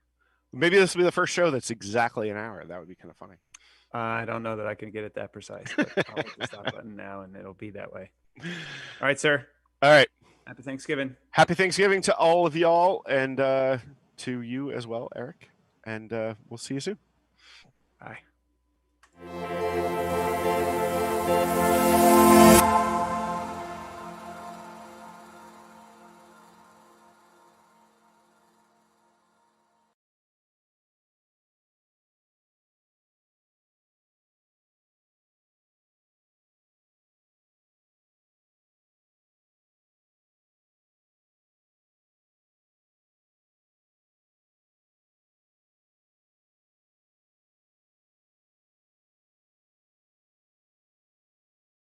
Maybe this will be the first show that's exactly an hour. That would be kind of funny. I don't know that I can get it that precise, but I'll hit the stop button now and it'll be that way. All right, sir. All right. Happy Thanksgiving. Happy Thanksgiving to all of y'all, and to you as well, Eric. And we'll see you soon. Bye.